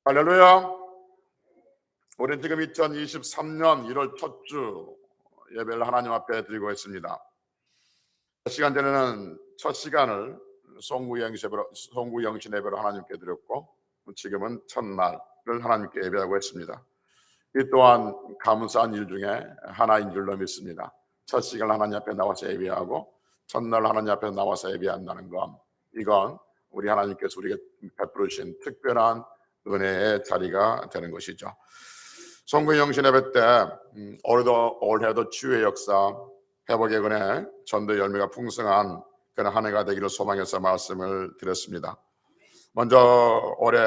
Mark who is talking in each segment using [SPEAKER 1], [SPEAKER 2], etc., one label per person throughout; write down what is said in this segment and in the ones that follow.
[SPEAKER 1] 할렐루야. 우리는 지금 2023년 1월 첫 주 예배를 하나님 앞에 드리고 있습니다. 시간 전에는 첫 시간을 송구영신 예배로 하나님께 드렸고, 지금은 첫날을 하나님께 예배하고 있습니다. 이 또한 감사한 일 중에 하나인 줄로 믿습니다. 첫 시간 하나님 앞에 나와서 예배하고 첫날 하나님 앞에 나와서 예배한다는 건, 이건 우리 하나님께서 우리에게 베풀어 주신 특별한 은혜의 자리가 되는 것이죠. 송구영신 예배 때 올해도 치유의 역사, 회복의 은혜, 전도의 열매가 풍성한 그런 한 해가 되기를 소망해서 말씀을 드렸습니다. 먼저 올해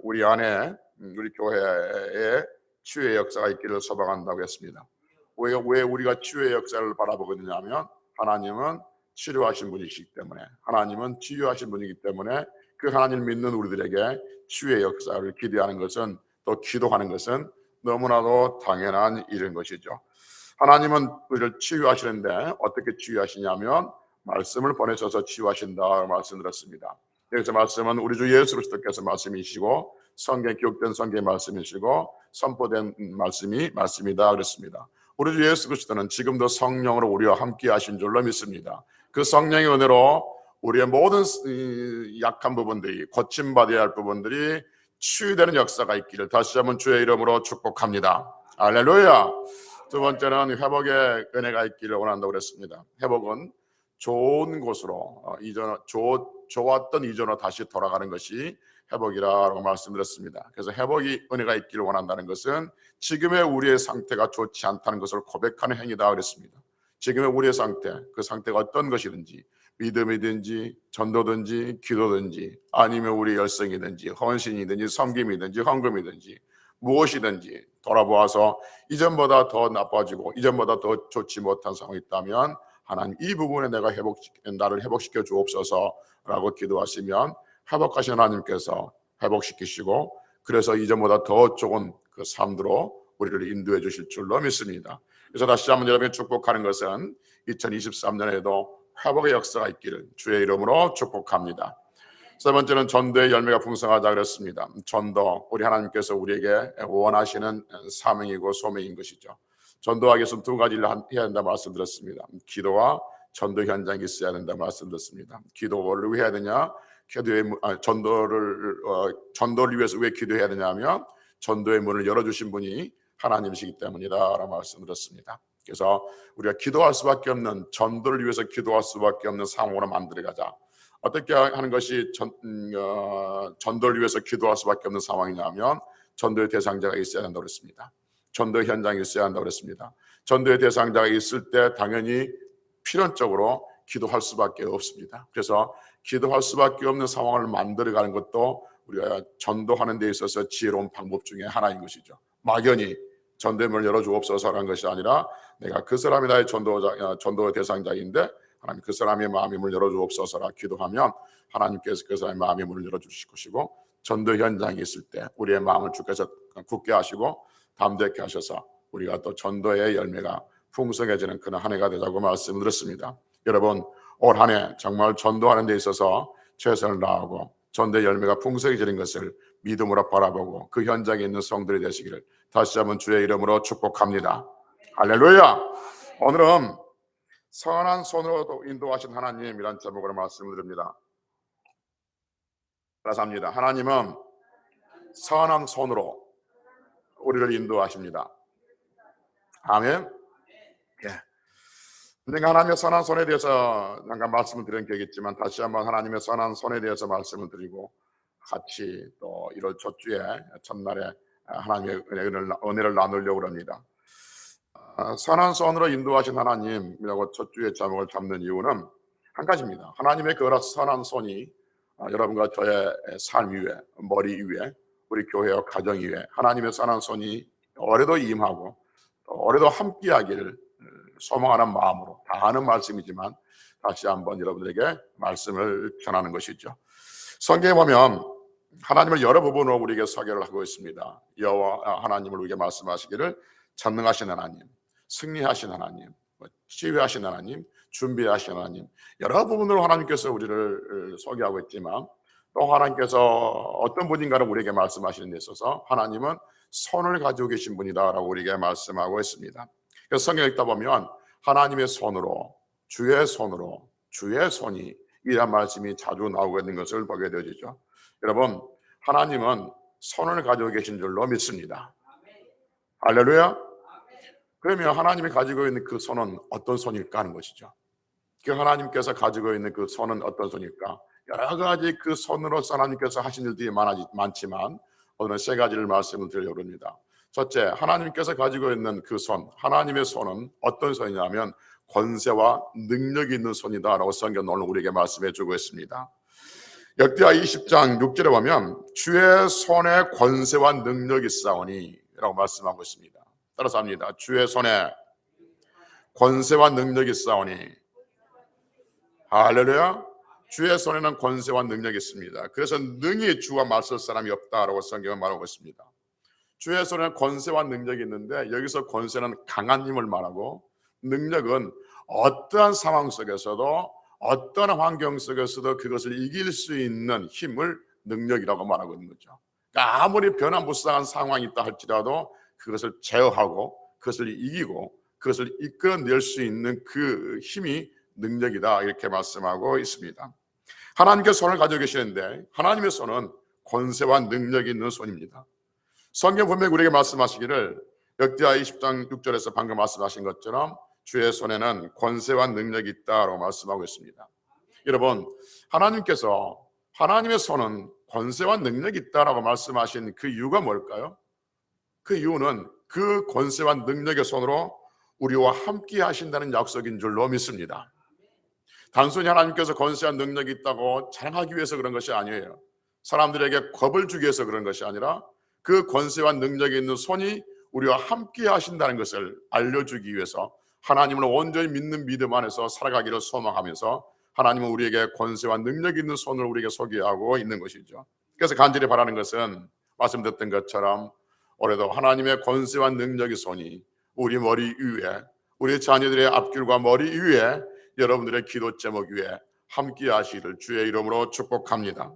[SPEAKER 1] 우리 안에 우리 교회에 치유의 역사가 있기를 소망한다고 했습니다. 왜 우리가 치유의 역사를 바라보거든요 하면, 하나님은 치료하신 분이시기 때문에, 하나님은 치유하신 분이기 때문에 그 하나님을 믿는 우리들에게 치유의 역사를 기대하는 것은, 또 기도하는 것은 너무나도 당연한 일인 것이죠. 하나님은 우리를 치유하시는데 어떻게 치유하시냐면 말씀을 보내셔서 치유하신다 말씀드렸습니다. 여기서 말씀은 우리 주 예수 그리스도께서 말씀이시고 성경에 기록된 성경의 말씀이시고 선포된 말씀이다 그랬습니다. 우리 주 예수 그리스도는 지금도 성령으로 우리와 함께 하신 줄로 믿습니다. 그 성령의 은혜로 우리의 모든 약한 부분들이, 고침받아야 할 부분들이 치유되는 역사가 있기를 다시 한번 주의 이름으로 축복합니다. 할렐루야. 두 번째는 회복의 은혜가 있기를 원한다고 그랬습니다. 회복은 좋은 곳으로, 좋았던 이전으로 다시 돌아가는 것이 회복이라고 말씀드렸습니다. 그래서 회복이 은혜가 있기를 원한다는 것은 지금의 우리의 상태가 좋지 않다는 것을 고백하는 행위다 그랬습니다. 지금의 우리의 상태, 그 상태가 어떤 것이든지, 믿음이든지 전도든지 기도든지 아니면 우리 열성이든지 헌신이든지 섬김이든지 헌금이든지 무엇이든지 돌아보아서 이전보다 더 나빠지고 이전보다 더 좋지 못한 상황이 있다면, 하나님 이 부분에 나를 회복시켜 주옵소서라고 기도하시면 회복하신 하나님께서 회복시키시고, 그래서 이전보다 더 좋은 그 삶으로 우리를 인도해 주실 줄로 믿습니다. 그래서 다시 한번 여러분이 축복하는 것은 2023년에도 회복의 역사가 있기를 주의 이름으로 축복합니다. 세 번째는 전도의 열매가 풍성하다 그랬습니다. 전도, 우리 하나님께서 우리에게 원하시는 사명이고 소명인 것이죠. 전도하기 위해서는 두 가지를 해야 한다 말씀드렸습니다. 기도와 전도 현장이 있어야 된다 말씀드렸습니다. 기도를 왜 해야 되냐? 전도를 위해서 왜 기도해야 되냐면, 전도의 문을 열어주신 분이 하나님이시기 때문이다 라고 말씀드렸습니다. 그래서 우리가 기도할 수밖에 없는, 전도를 위해서 기도할 수밖에 없는 상황으로 만들어가자. 어떻게 하는 것이 전도를 위해서 기도할 수밖에 없는 상황이냐면, 전도의 대상자가 있어야 한다고 그랬습니다. 전도 현장이 있어야 한다고 그랬습니다. 전도의 대상자가 있을 때 당연히 필연적으로 기도할 수밖에 없습니다. 그래서 기도할 수밖에 없는 상황을 만들어가는 것도 우리가 전도하는 데 있어서 지혜로운 방법 중에 하나인 것이죠. 막연히 전도의 문을 열어주옵소서라는 것이 아니라, 내가 그 사람이 나의 전도의 대상자인데 하나님 그 사람의 마음의 문을 열어주옵소서라 기도하면 하나님께서 그 사람의 마음의 문을 열어주실 것이고, 전도 현장에 있을 때 우리의 마음을 주께서 굳게 하시고 담대케 하셔서 우리가 또 전도의 열매가 풍성해지는 그런 한 해가 되자고 말씀드렸습니다. 여러분, 올 한 해 정말 전도하는 데 있어서 최선을 다하고 전도의 열매가 풍성해지는 것을 믿음으로 바라보고 그 현장에 있는 성들이 되시기를 다시 한번 주의 이름으로 축복합니다. 할렐루야. 오늘은 선한 손으로 인도하신 하나님이란 제목으로 말씀드립니다. 감사합니다. 하나님은 선한 손으로 우리를 인도하십니다. 아멘. 내가 하나님의 선한 손에 대해서 잠깐 말씀을 드린 적이 있지만, 다시 한번 하나님의 선한 손에 대해서 말씀을 드리고, 같이 또 1월 첫 주에 첫날에 하나님의 은혜를 나누려고 합니다. 선한 손으로 인도하신 하나님이라고 첫 주에 제목을 잡는 이유는 한 가지입니다. 하나님의 그 선한 손이 여러분과 저의 삶 위에, 머리 위에, 우리 교회와 가정 위에 하나님의 선한 손이 올해도 임하고 올해도 함께하기를 소망하는 마음으로 다 아는 말씀이지만 다시 한번 여러분들에게 말씀을 전하는 것이죠. 성경에 보면 하나님을 여러 부분으로 우리에게 소개를 하고 있습니다. 여호와 하나님을 우리에게 말씀하시기를 전능하신 하나님, 승리하신 하나님, 치유하신 하나님, 준비하신 하나님, 여러 부분으로 하나님께서 우리를 소개하고 있지만, 또 하나님께서 어떤 분인가를 우리에게 말씀하시는 데 있어서 하나님은 손을 가지고 계신 분이다라고 우리에게 말씀하고 있습니다. 그래서 성경 읽다 보면 하나님의 손으로, 주의 손으로, 주의 손이 이란 말씀이 자주 나오고 있는 것을 보게 되어지죠. 여러분, 하나님은 손을 가지고 계신 줄로 믿습니다. 할렐루야. 그러면 하나님이 가지고 있는 그 손은 어떤 손일까 하는 것이죠. 그 하나님께서 가지고 있는 그 손은 어떤 손일까? 여러 가지 그 손으로 하나님께서 하신 일들이 많지만 오늘은 세 가지를 말씀을 드리려고 합니다. 첫째, 하나님께서 가지고 있는 그 손, 하나님의 손은 어떤 손이냐면 권세와 능력이 있는 손이다라고 성경 오늘 우리에게 말씀해 주고 있습니다. 역대하 20장 6절에 보면 주의 손에 권세와 능력이 있사오니 라고 말씀하고 있습니다. 따라서 합니다. 주의 손에 권세와 능력이 있사오니. 할렐루야. 주의 손에는 권세와 능력이 있습니다. 그래서 능히 주와 맞설 사람이 없다라고 성경은 말하고 있습니다. 주의 손에는 권세와 능력이 있는데 여기서 권세는 강한 힘을 말하고 능력은 어떠한 상황 속에서도 어떤 환경 속에서도 그것을 이길 수 있는 힘을 능력이라고 말하고 있는 거죠. 그러니까 아무리 변화무쌍한 상황이 있다 할지라도 그것을 제어하고 그것을 이기고 그것을 이끌어낼 수 있는 그 힘이 능력이다 이렇게 말씀하고 있습니다. 하나님께서 손을 가지고 계시는데 하나님의 손은 권세와 능력이 있는 손입니다. 성경 분명히 우리에게 말씀하시기를 역대하 20장 6절에서 방금 말씀하신 것처럼 주의 손에는 권세와 능력이 있다라고 말씀하고 있습니다. 여러분, 하나님께서 하나님의 손은 권세와 능력이 있다라고 말씀하신 그 이유가 뭘까요? 그 이유는 그 권세와 능력의 손으로 우리와 함께 하신다는 약속인 줄로 믿습니다. 단순히 하나님께서 권세와 능력이 있다고 자랑하기 위해서 그런 것이 아니에요. 사람들에게 겁을 주기 위해서 그런 것이 아니라 그 권세와 능력이 있는 손이 우리와 함께 하신다는 것을 알려주기 위해서 하나님을 온전히 믿는 믿음 안에서 살아가기를 소망하면서 하나님은 우리에게 권세와 능력이 있는 손을 우리에게 소개하고 있는 것이죠. 그래서 간절히 바라는 것은 말씀드렸던 것처럼 올해도 하나님의 권세와 능력의 손이 우리 머리 위에, 우리 자녀들의 앞길과 머리 위에, 여러분들의 기도 제목 위에 함께 하시기를 주의 이름으로 축복합니다.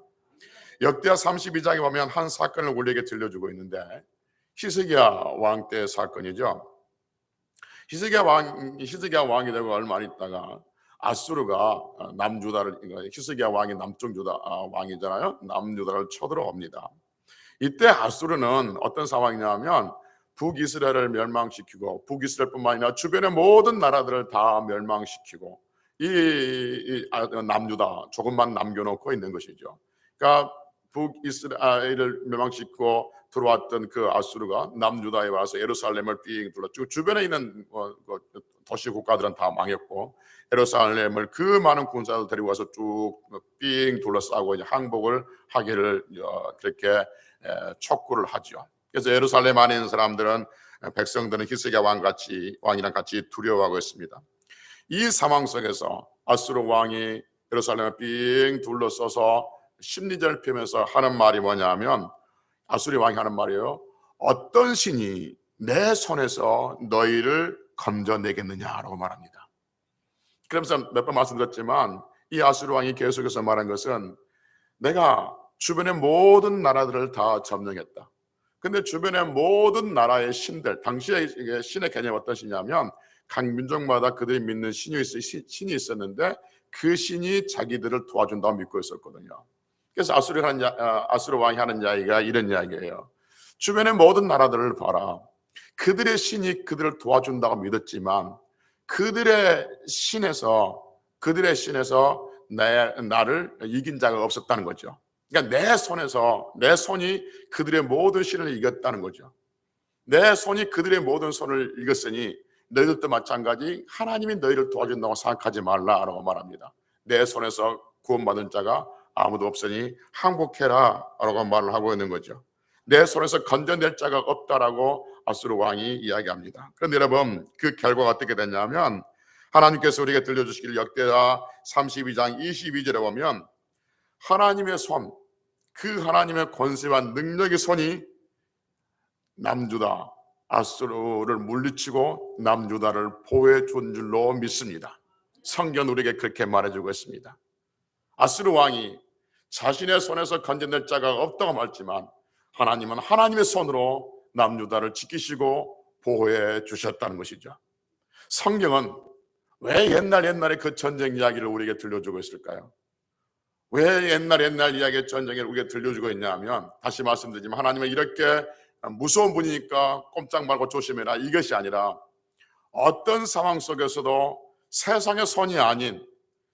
[SPEAKER 1] 역대하 32장에 보면 한 사건을 우리에게 들려주고 있는데 히스기야 왕 때 사건이죠. 히스기야 왕이 되고 얼마 안 있다가 아수르가 남유다를, 히스기야 왕이 남쪽 유다 왕이잖아요. 남유다를 쳐들어옵니다. 이때 아수르는 어떤 상황이냐면 북이스라엘을 멸망시키고 북이스라엘뿐만 아니라 주변의 모든 나라들을 다 멸망시키고 이 남유다 조금만 남겨놓고 있는 것이죠. 그러니까 북이스라엘을 멸망시키고 들어왔던 그 아수르가 남유다에 와서 예루살렘을 삥 둘렀죠. 주변에 있는 도시 국가들은 다 망했고 예루살렘을 그 많은 군사들 데리고 와서 쭉 삥 둘러싸고 이제 항복을 하기를 그렇게 촉구를 하죠. 그래서 예루살렘 안에 있는 사람들은 백성들은 히스기야 왕이랑 같이 두려워하고 있습니다. 이 상황 속에서 아수르 왕이 예루살렘을 삥 둘러서서 심리전을 펴면서 하는 말이 뭐냐면 아수르 왕이 하는 말이에요. 어떤 신이 내 손에서 너희를 건져내겠느냐라고 말합니다. 그러면서 몇 번 말씀드렸지만 이 아수르 왕이 계속해서 말한 것은 내가 주변의 모든 나라들을 다 점령했다. 근데 주변의 모든 나라의 신들, 당시에 신의 개념이 어떤 신이냐면 각 민족마다 그들이 믿는 신이 있었는데 그 신이 자기들을 도와준다고 믿고 있었거든요. 그래서 아수르 왕이 하는 이야기가 이런 이야기예요. 주변의 모든 나라들을 봐라. 그들의 신이 그들을 도와준다고 믿었지만 그들의 신에서 나를 이긴 자가 없었다는 거죠. 그러니까 내 손이 그들의 모든 신을 이겼다는 거죠. 내 손이 그들의 모든 손을 이겼으니 너희들도 마찬가지 하나님이 너희를 도와준다고 생각하지 말라라고 말합니다. 내 손에서 구원받은 자가 아무도 없으니 항복해라 라고 말을 하고 있는 거죠. 내 손에서 건져낼 자가 없다라고 아수르 왕이 이야기합니다. 그런데 여러분 그 결과가 어떻게 됐냐면 하나님께서 우리에게 들려주시기를 역대하 32장 22절에 보면 하나님의 손, 그 하나님의 권세와 능력의 손이 남유다 아수르를 물리치고 남유다를 보호해 준 줄로 믿습니다. 성경 우리에게 그렇게 말해주고 있습니다. 아수르 왕이 자신의 손에서 건져낼 자가 없다고 말했지만 하나님은 하나님의 손으로 남유다를 지키시고 보호해 주셨다는 것이죠. 성경은 왜 옛날에 그 전쟁 이야기를 우리에게 들려주고 있을까요? 왜 옛날 이야기의 전쟁을 우리에게 들려주고 있냐면, 다시 말씀드리지만 하나님은 이렇게 무서운 분이니까 꼼짝 말고 조심해라, 이것이 아니라 어떤 상황 속에서도 세상의 손이 아닌,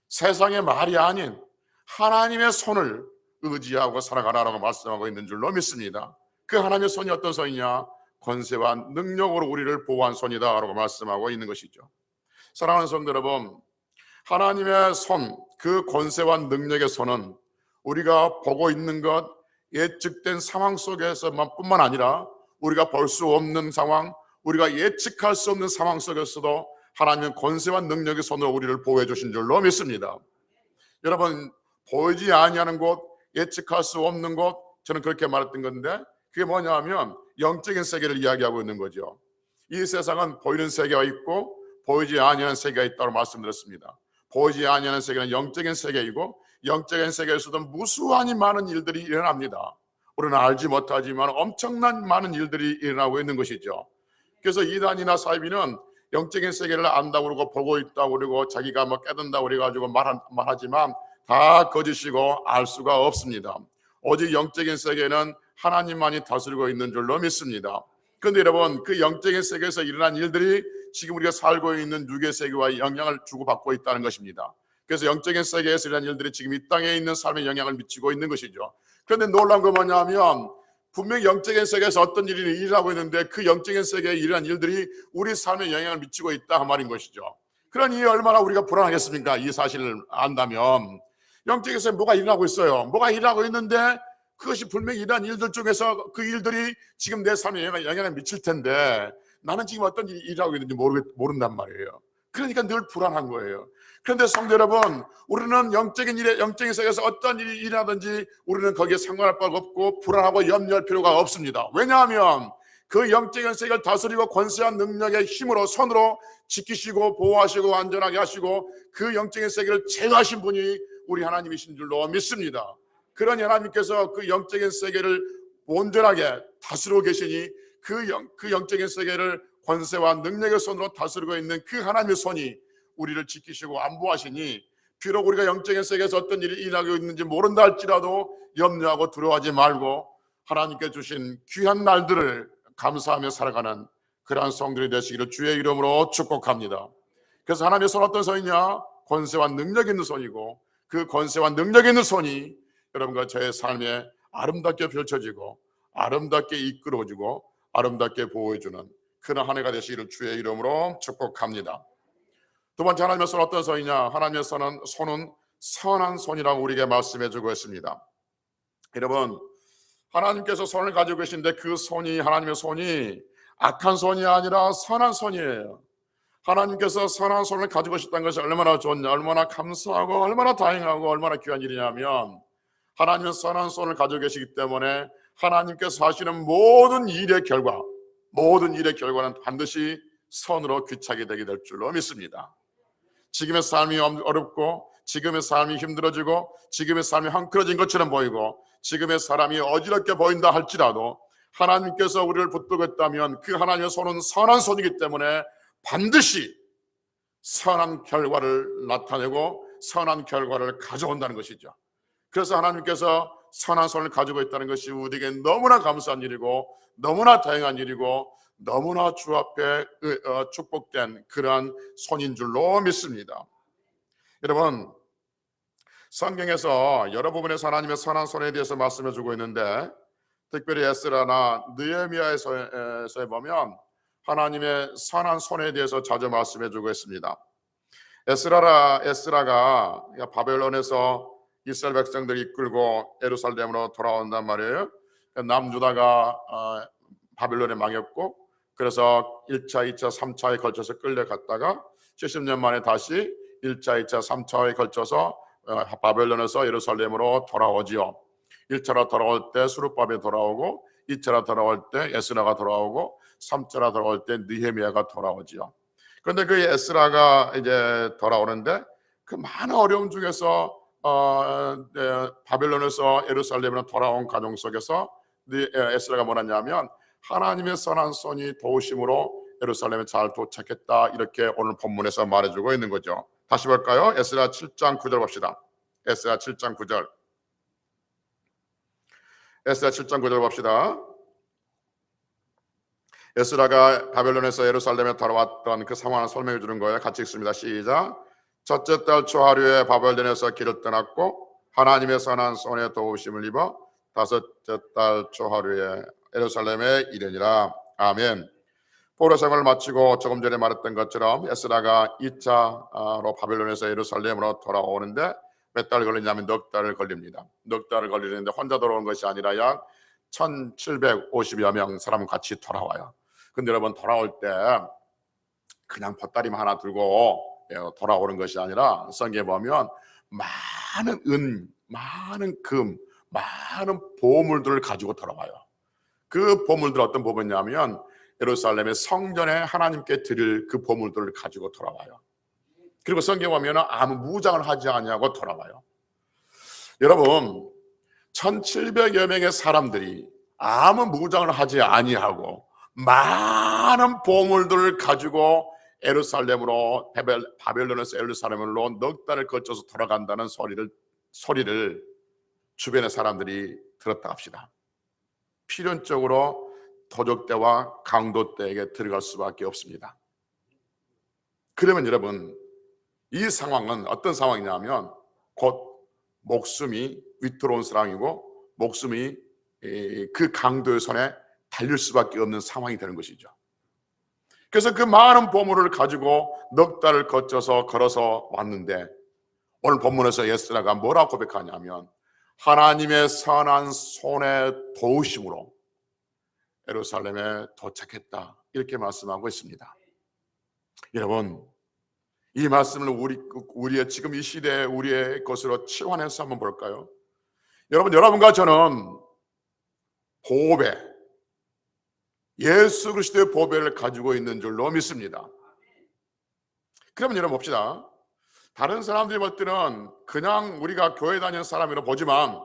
[SPEAKER 1] 세상의 말이 아닌 하나님의 손을 의지하고 살아가라라고 말씀하고 있는 줄로 믿습니다. 그 하나님의 손이 어떤 손이냐? 권세와 능력으로 우리를 보호한 손이다 라고 말씀하고 있는 것이죠. 사랑하는 성도 여러분, 하나님의 손, 그 권세와 능력의 손은 우리가 보고 있는 것, 예측된 상황 속에서만 뿐만 아니라 우리가 볼 수 없는 상황, 우리가 예측할 수 없는 상황 속에서도 하나님의 권세와 능력의 손으로 우리를 보호해 주신 줄로 믿습니다. 여러분, 보이지 아니하는 곳, 예측할 수 없는 곳, 저는 그렇게 말했던 건데, 그게 뭐냐 하면 영적인 세계를 이야기하고 있는 거죠. 이 세상은 보이는 세계가 있고 보이지 아니하는 세계가 있다고 말씀드렸습니다. 보이지 아니하는 세계는 영적인 세계이고, 영적인 세계에서도 무수하니 많은 일들이 일어납니다. 우리는 알지 못하지만 엄청난 많은 일들이 일어나고 있는 것이죠. 그래서 이단이나 사이비는 영적인 세계를 안다고 그러고 보고 있다고 그러고 자기가 뭐 깨닫는다고 그래가지고 말하지만 다 거짓이고 알 수가 없습니다. 오직 영적인 세계는 하나님만이 다스리고 있는 줄로 믿습니다. 그런데 여러분, 그 영적인 세계에서 일어난 일들이 지금 우리가 살고 있는 육의 세계와 영향을 주고받고 있다는 것입니다. 그래서 영적인 세계에서 일어난 일들이 지금 이 땅에 있는 삶에 영향을 미치고 있는 것이죠. 그런데 놀라운 건 뭐냐면, 분명히 영적인 세계에서 어떤 일이 일어나고 있는데 그 영적인 세계에 일어난 일들이 우리 삶에 영향을 미치고 있다 그 말인 것이죠. 그러니 얼마나 우리가 불안하겠습니까? 이 사실을 안다면. 영적인 세계에 뭐가 일어나고 있어요. 뭐가 일어나고 있는데 그것이 분명히 일어난 일들 중에서 그 일들이 지금 내 삶에 영향을 미칠 텐데 나는 지금 어떤 일이 일어나고 있는지 모른단 말이에요. 그러니까 늘 불안한 거예요. 그런데 성도 여러분, 우리는 영적인 세계에서 어떤 일이 일어나든지 우리는 거기에 상관할 바가 없고 불안하고 염려할 필요가 없습니다. 왜냐하면 그 영적인 세계를 다스리고 권세한 능력의 힘으로, 손으로 지키시고 보호하시고 안전하게 하시고 그 영적인 세계를 제어하신 분이 우리 하나님이신 줄로 믿습니다. 그러니 하나님께서 그 영적인 세계를 온전하게 다스리고 계시니 그 영적인 세계를 권세와 능력의 손으로 다스리고 있는 그 하나님의 손이 우리를 지키시고 안보하시니, 비록 우리가 영적인 세계에서 어떤 일이 일어나고 있는지 모른다 할지라도 염려하고 두려워하지 말고 하나님께 주신 귀한 날들을 감사하며 살아가는 그러한 성들이 되시기를 주의 이름으로 축복합니다. 그래서 하나님의 손 어떤 손이냐? 권세와 능력 있는 손이고, 그 권세와 능력 있는 손이 여러분과 저의 삶에 아름답게 펼쳐지고 아름답게 이끌어주고 아름답게 보호해주는 그런 한 해가 되시기를 주의 이름으로 축복합니다. 두 번째, 하나님의 손 어떤 손이냐? 하나님의 손은 선한 손이라고 우리에게 말씀해주고 있습니다. 여러분, 하나님께서 손을 가지고 계신데 그 손이, 하나님의 손이 악한 손이 아니라 선한 손이에요. 하나님께서 선한 손을 가지고 계셨다는 것이 얼마나 좋냐, 얼마나 감사하고 얼마나 다행하고 얼마나 귀한 일이냐면, 하나님은 선한 손을 가지고 계시기 때문에 하나님께서 하시는 모든 일의 결과는 반드시 선으로 귀착이 되게 될 줄로 믿습니다. 지금의 삶이 어렵고 지금의 삶이 힘들어지고 지금의 삶이 헝클어진 것처럼 보이고 지금의 사람이 어지럽게 보인다 할지라도 하나님께서 우리를 붙들고 있다면 그 하나님의 손은 선한 손이기 때문에 반드시 선한 결과를 나타내고 선한 결과를 가져온다는 것이죠. 그래서 하나님께서 선한 손을 가지고 있다는 것이 우리에게 너무나 감사한 일이고 너무나 다행한 일이고 너무나 주 앞에 축복된 그러한 손인 줄로 믿습니다. 여러분, 성경에서 여러 부분에서 하나님의 선한 손에 대해서 말씀해 주고 있는데, 특별히 에스라나 느헤미야에서 보면 하나님의 선한 손에 대해서 자주 말씀해 주고 있습니다. 에스라가 바벨론에서 이스라엘 백성들이 이끌고 예루살렘으로 돌아온단 말이에요. 남유다가 바벨론에 망했고, 그래서 1차, 2차, 3차에 걸쳐서 끌려갔다가 70년 만에 다시 1차, 2차, 3차에 걸쳐서 바벨론에서 예루살렘으로 돌아오지요. 1차로 돌아올 때 수르바벨이 돌아오고, 2차로 돌아올 때 에스라가 돌아오고, 3차로 돌아올 때 느헤미야가 돌아오지요. 그런데 그 에스라가 이제 돌아오는데 그 많은 어려움 중에서 바벨론에서 예루살렘으로 돌아온 가정 속에서 에스라가 뭐라냐면 하나님의 선한 손이 도우심으로 예루살렘에 잘 도착했다, 이렇게 오늘 본문에서 말해주고 있는 거죠. 다시 볼까요? 에스라 7장 9절 봅시다. 에스라 7장 9절. 에스라 7장 9절 봅시다. 에스라가 바벨론에서 예루살렘에 돌아왔던 그 상황을 설명해 주는 거예요. 같이 읽습니다. 시작. 첫째 달 초하루에 바벨론에서 길을 떠났고 하나님의 선한 손에 도우심을 입어 다섯째 달 초하루에 예루살렘에 이르니라. 아멘. 포로 생활을 마치고 조금 전에 말했던 것처럼 에스라가 2차로 바벨론에서 예루살렘으로 돌아오는데 몇 달 걸리냐면 넉 달을 걸립니다. 넉 달을 걸리는데 혼자 돌아온 것이 아니라 약 1750여 명 사람은 같이 돌아와요. 근데 여러분, 돌아올 때 그냥 보따리만 하나 들고 돌아오는 것이 아니라 성경에 보면 많은 은, 많은 금, 많은 보물들을 가지고 돌아와요. 그 보물들 어떤 보물이냐면 예루살렘의 성전에 하나님께 드릴 그 보물들을 가지고 돌아와요. 그리고 성경에 보면 아무 무장을 하지 아니하고 돌아와요. 여러분, 1700여 명의 사람들이 아무 무장을 하지 아니하고 많은 보물들을 가지고 예루살렘으로, 바벨론에서 예루살렘으로 넉 달을 거쳐서 돌아간다는 소리를 주변의 사람들이 들었다 합시다. 필연적으로 도적대와 강도대에게 들어갈 수밖에 없습니다. 그러면 여러분, 이 상황은 어떤 상황이냐면 곧 목숨이 위태로운 상황이고 목숨이 그 강도의 손에 달릴 수밖에 없는 상황이 되는 것이죠. 그래서 그 많은 보물을 가지고 넉 달을 거쳐서 걸어서 왔는데 오늘 본문에서 에스라가 뭐라고 고백하냐면 하나님의 선한 손의 도우심으로 예루살렘에 도착했다, 이렇게 말씀하고 있습니다. 여러분, 이 말씀을 우리의 지금 이 시대에 우리의 것으로 치환해서 한번 볼까요? 여러분과 저는 보배, 예수 그리스도의 보배를 가지고 있는 줄로 믿습니다. 그러면 여러분 봅시다. 다른 사람들이 볼 때는 그냥 우리가 교회 다니는 사람으로 보지만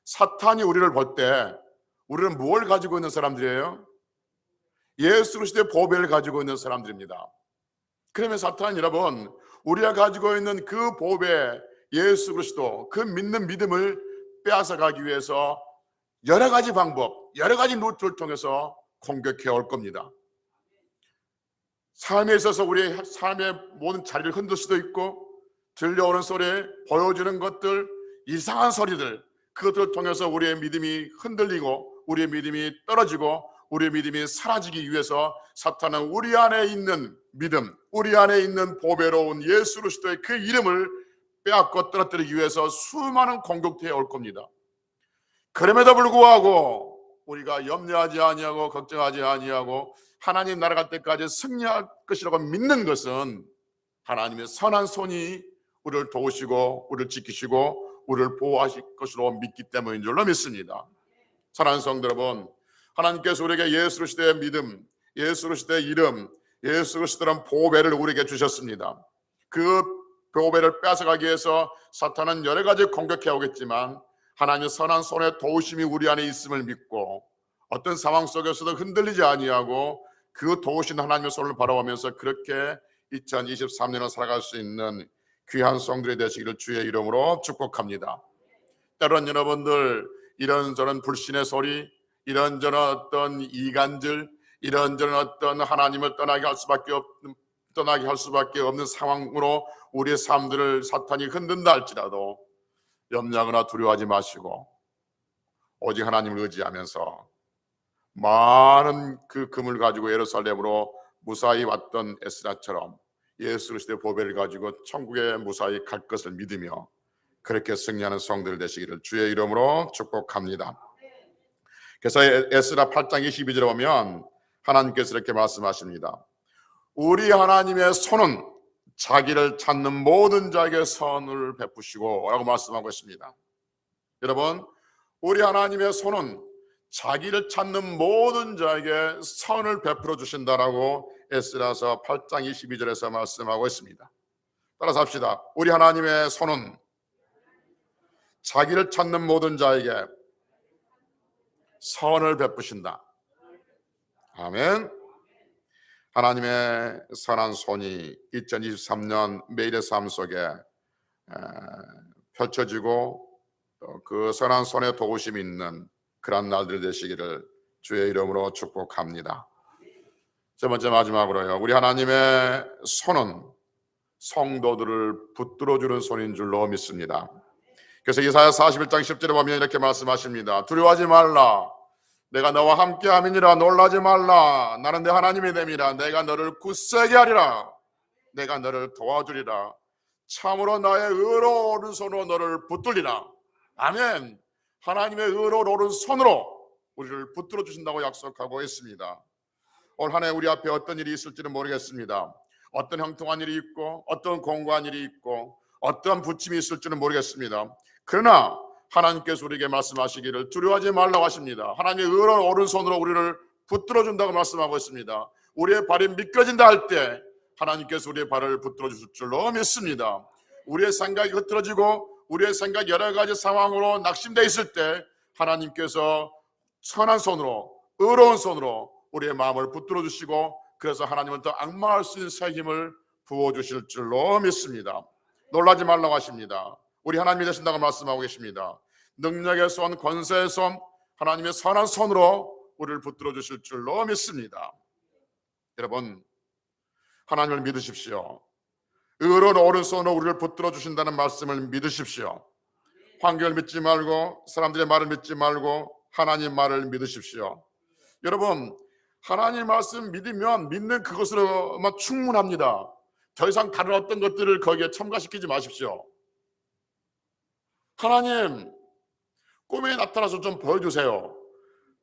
[SPEAKER 1] 사탄이 우리를 볼 때 우리는 무엇을 가지고 있는 사람들이에요? 예수 그리스도의 보배를 가지고 있는 사람들입니다. 그러면 사탄은 여러분, 우리가 가지고 있는 그 보배, 예수 그리스도, 그 믿는 믿음을 빼앗아가기 위해서 여러 가지 방법, 여러 가지 루트를 통해서 공격해 올 겁니다. 삶에 있어서 우리의 삶의 모든 자리를 흔들 수도 있고, 들려오는 소리, 보여주는 것들, 이상한 소리들, 그것들을 통해서 우리의 믿음이 흔들리고 우리의 믿음이 떨어지고 우리의 믿음이 사라지기 위해서 사탄은 우리 안에 있는 믿음, 우리 안에 있는 보배로운 예수 그리스도의 그 이름을 빼앗고 떨어뜨리기 위해서 수많은 공격대에 올 겁니다. 그럼에도 불구하고 우리가 염려하지 아니하고 걱정하지 아니하고 하나님 나라 갈 때까지 승리할 것이라고 믿는 것은 하나님의 선한 손이 우리를 도우시고 우리를 지키시고 우리를 보호하실 것으로 믿기 때문인 줄로 믿습니다. 사랑하는 성도 여러분, 하나님께서 우리에게 예수 그리스도의 믿음, 예수 그리스도의 이름, 예수 그리스도라는 보배를 우리에게 주셨습니다. 그 보배를 뺏어가기 위해서 사탄은 여러 가지 공격해 오겠지만 하나님의 선한 손의 도우심이 우리 안에 있음을 믿고 어떤 상황 속에서도 흔들리지 아니하고 그 도우신 하나님의 손을 바라보면서 그렇게 2023년을 살아갈 수 있는 귀한 성들이 되시기를 주의 이름으로 축복합니다. 때론 여러분들 이런저런 불신의 소리, 이런저런 어떤 이간질, 이런저런 어떤 하나님을 떠나게 할 수밖에 없는 상황으로 우리의 삶들을 사탄이 흔든다 할지라도 염려하거나 두려워하지 마시고 오직 하나님을 의지하면서 많은 그 금을 가지고 예루살렘으로 무사히 왔던 에스라처럼 예수 그리스도의 보배를 가지고 천국에 무사히 갈 것을 믿으며 그렇게 승리하는 성들 되시기를 주의 이름으로 축복합니다. 그래서 에스라 8장 22절에 보면 하나님께서 이렇게 말씀하십니다. 우리 하나님의 손은 자기를 찾는 모든 자에게 선을 베푸시고 라고 말씀하고 있습니다. 여러분, 우리 하나님의 손은 자기를 찾는 모든 자에게 선을 베풀어 주신다라고 에스라서 8장 22절에서 말씀하고 있습니다. 따라서 합시다. 우리 하나님의 손은 자기를 찾는 모든 자에게 선을 베푸신다. 아멘. 하나님의 선한 손이 2023년 매일의 삶 속에 펼쳐지고 또 그 선한 손에 도우심이 있는 그런 날들 되시기를 주의 이름으로 축복합니다. 세 번째 마지막으로요, 우리 하나님의 손은 성도들을 붙들어주는 손인 줄로 믿습니다. 그래서 이사야 41장 10절에 보면 이렇게 말씀하십니다. 두려워하지 말라, 내가 너와 함께함이니라. 놀라지 말라, 나는 내 하나님이 됨이라. 내가 너를 굳세게 하리라. 내가 너를 도와주리라. 참으로 나의 의로운 오른손으로 너를 붙들리라. 아멘. 하나님의 의로운 오른손으로 우리를 붙들어 주신다고 약속하고 있습니다. 올 한 해 우리 앞에 어떤 일이 있을지는 모르겠습니다. 어떤 형통한 일이 있고 어떤 공고한 일이 있고 어떤 부침이 있을지는 모르겠습니다. 그러나 하나님께서 우리에게 말씀하시기를 두려워하지 말라고 하십니다. 하나님의 의로운 오른손으로 우리를 붙들어 준다고 말씀하고 있습니다. 우리의 발이 미끄러진다 할 때 하나님께서 우리의 발을 붙들어 주실 줄로 믿습니다. 우리의 생각이 흐트러지고 우리의 생각 여러 가지 상황으로 낙심되어 있을 때 하나님께서 선한 손으로 의로운 손으로 우리의 마음을 붙들어 주시고 그래서 하나님은 더 악망할 수 있는 새 힘을 부어주실 줄로 믿습니다. 놀라지 말라고 하십니다. 우리 하나님이 되신다고 말씀하고 계십니다. 능력의 손, 권세의 손, 하나님의 선한 손으로 우리를 붙들어 주실 줄로 믿습니다. 여러분, 하나님을 믿으십시오. 의로운 오른손으로 우리를 붙들어 주신다는 말씀을 믿으십시오. 환경을 믿지 말고 사람들의 말을 믿지 말고 하나님 말을 믿으십시오. 여러분, 하나님 말씀 믿으면 믿는 그것으로만 충분합니다. 더 이상 다른 어떤 것들을 거기에 첨가시키지 마십시오. 하나님, 꿈에 나타나서 좀 보여주세요.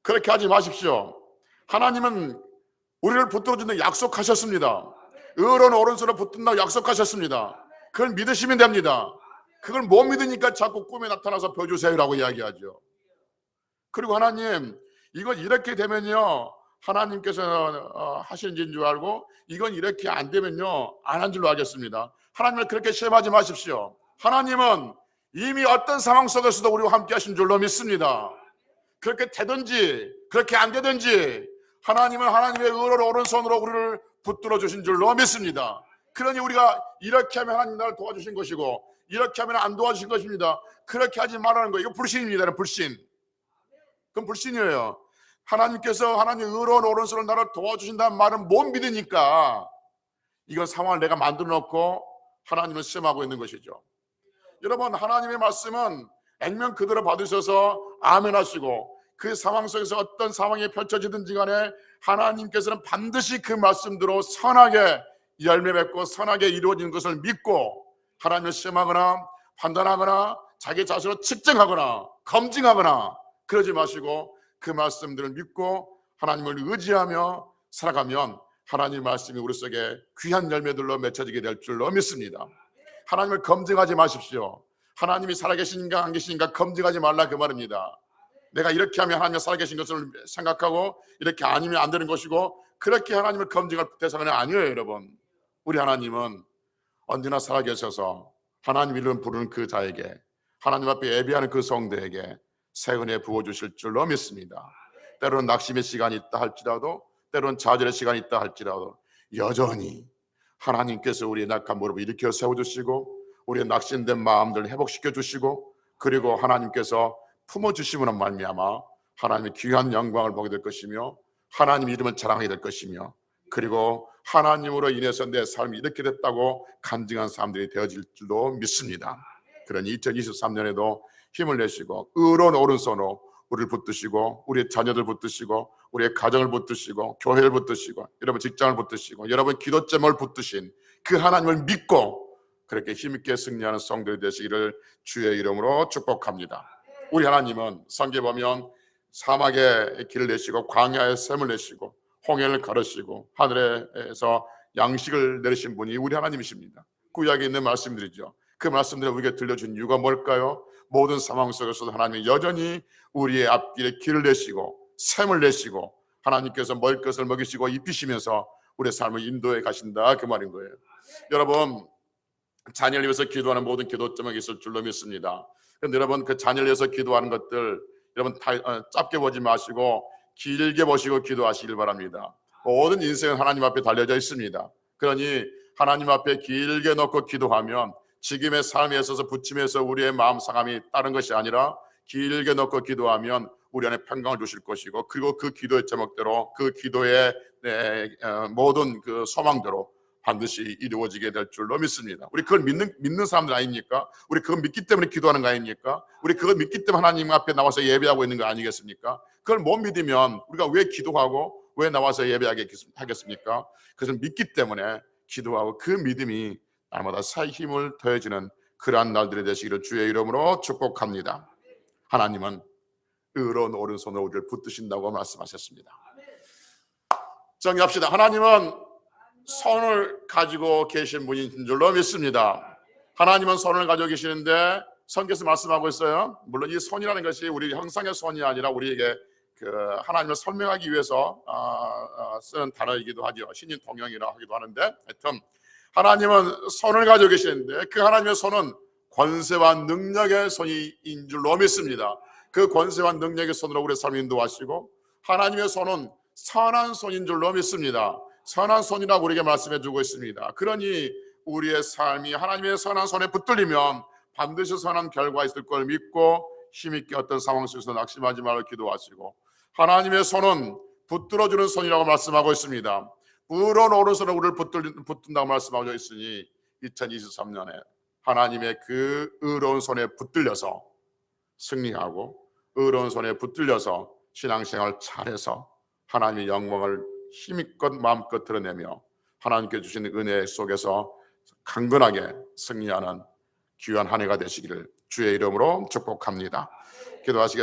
[SPEAKER 1] 그렇게 하지 마십시오. 하나님은 우리를 붙들어준다고 약속하셨습니다. 의로운 오른손으로 붙든다고 약속하셨습니다. 그걸 믿으시면 됩니다. 그걸 못 믿으니까 자꾸 꿈에 나타나서 보여주세요라고 이야기하죠. 그리고 하나님, 이건 이렇게 되면요 하나님께서 하시는 일인 줄 알고 이건 이렇게 안 되면요 안 한 줄로 알겠습니다. 하나님을 그렇게 시험하지 마십시오. 하나님은 이미 어떤 상황 속에서도 우리와 함께 하신 줄로 믿습니다. 그렇게 되든지 그렇게 안 되든지 하나님은 하나님의 의로운 오른손으로 우리를 붙들어 주신 줄로 믿습니다. 그러니 우리가 이렇게 하면 하나님 나를 도와주신 것이고 이렇게 하면 안 도와주신 것입니다. 그렇게 하지 말라는 거예요. 이거 불신입니다. 불신. 그건 불신이에요. 하나님께서 하나님의 의로운 오른손으로 나를 도와주신다는 말은 못 믿으니까 이건 상황을 내가 만들어 놓고 하나님을 시험하고 있는 것이죠. 여러분, 하나님의 말씀은 액면 그대로 받으셔서 아멘 하시고 그 상황 속에서 어떤 상황이 펼쳐지든지 간에 하나님께서는 반드시 그 말씀대로 선하게 열매 맺고 선하게 이루어지는 것을 믿고 하나님을 시험하거나 판단하거나 자기 자신을 측정하거나 검증하거나 그러지 마시고 그 말씀들을 믿고 하나님을 의지하며 살아가면 하나님의 말씀이 우리 속에 귀한 열매들로 맺혀지게 될 줄로 믿습니다. 하나님을 검증하지 마십시오. 하나님이 살아계신가 안 계신가 검증하지 말라 그 말입니다. 내가 이렇게 하면 하나님이 살아계신 것을 생각하고 이렇게 아니면 안 되는 것이고 그렇게 하나님을 검증할 대상은 아니에요. 여러분, 우리 하나님은 언제나 살아계셔서 하나님 이름 부르는 그 자에게 하나님 앞에 예배하는 그 성도에게 새 은혜 부어주실 줄로 믿습니다. 때로는 낙심의 시간이 있다 할지라도 때로는 좌절의 시간이 있다 할지라도 여전히 하나님께서 우리의 낙한 무릎을 일으켜 세워주시고 우리의 낙심된 마음들을 회복시켜 주시고 그리고 하나님께서 품어주심으로 말미암아 하나님의 귀한 영광을 보게 될 것이며 하나님 이름을 자랑하게 될 것이며 그리고 하나님으로 인해서 내 삶이 이렇게 됐다고 간증한 사람들이 되어질 줄로 믿습니다. 그러니 2023년에도 힘을 내시고 의로운 오른손으로 우리를 붙드시고 우리의 자녀들 붙드시고 우리의 가정을 붙드시고 교회를 붙드시고 여러분 직장을 붙드시고 여러분 기도점을 붙드신 그 하나님을 믿고 그렇게 힘있게 승리하는 성도들이 되시기를 주의 이름으로 축복합니다. 우리 하나님은 성경에 보면 사막에 길을 내시고 광야에 샘을 내시고 홍해를 가르시고 하늘에서 양식을 내리신 분이 우리 하나님이십니다. 구약에 있는 말씀들이죠. 그 말씀들을 우리에게 들려준 이유가 뭘까요? 모든 상황 속에서도 하나님이 여전히 우리의 앞길에 길을 내시고 샘을 내시고 하나님께서 먹을 것을 먹이시고 입히시면서 우리의 삶을 인도해 가신다 그 말인 거예요. 여러분, 자녀를 위해서 기도하는 모든 기도점이 있을 줄로 믿습니다. 그런데 여러분 그 자녀를 위해서 기도하는 것들 여러분 짧게 보지 마시고 길게 보시고 기도하시길 바랍니다. 모든 인생은 하나님 앞에 달려져 있습니다. 그러니 하나님 앞에 길게 놓고 기도하면 지금의 삶에 있어서 부침에서 우리의 마음 상함이 다른 것이 아니라 길게 놓고 기도하면 우리 안에 평강을 주실 것이고, 그리고 그 기도의 제목대로 그 기도의 모든 그 소망대로 반드시 이루어지게 될 줄로 믿습니다. 우리 그걸 믿는 사람들 아닙니까? 우리 그걸 믿기 때문에 기도하는 거 아닙니까? 우리 그걸 믿기 때문에 하나님 앞에 나와서 예배하고 있는 거 아니겠습니까? 그걸 못 믿으면 우리가 왜 기도하고 왜 나와서 예배하겠습니까? 그것을 믿기 때문에 기도하고 그 믿음이 날마다 새 힘을 더해지는 그러한 날들이 되시기를 주의 이름으로 축복합니다. 하나님은 의로운 오른손으로 우리를 붙드신다고 말씀하셨습니다. 정리합시다. 하나님은 손을 가지고 계신 분인 줄로 믿습니다. 하나님은 손을 가지고 계시는데 성경에서 말씀하고 있어요. 물론 이 손이라는 것이 우리 형상의 손이 아니라 우리에게 그 하나님을 설명하기 위해서 쓰는 단어이기도 하죠. 신인 통용이라 하기도 하는데, 하여튼 하나님은 손을 가지고 계시는데 그 하나님의 손은 권세와 능력의 손인 줄로 믿습니다. 그 권세와 능력의 손으로 우리의 삶을 인도하시고, 하나님의 손은 선한 손인 줄로 믿습니다. 선한 손이라고 우리에게 말씀해 주고 있습니다. 그러니 우리의 삶이 하나님의 선한 손에 붙들리면 반드시 선한 결과가 있을 걸 믿고 힘있게 어떤 상황 속에서 낙심하지 말고 기도하시고, 하나님의 손은 붙들어주는 손이라고 말씀하고 있습니다. 의로운 오른손으로 우리를 붙든다고 말씀하고 있으니 2023년에 하나님의 그 의로운 손에 붙들려서 승리하고, 의로운 손에 붙들려서 신앙생활 잘해서 하나님의 영광을 힘껏 마음껏 드러내며 하나님께 주신 은혜 속에서 강건하게 승리하는 귀한 한 해가 되시기를 주의 이름으로 축복합니다. 기도하시겠습니다.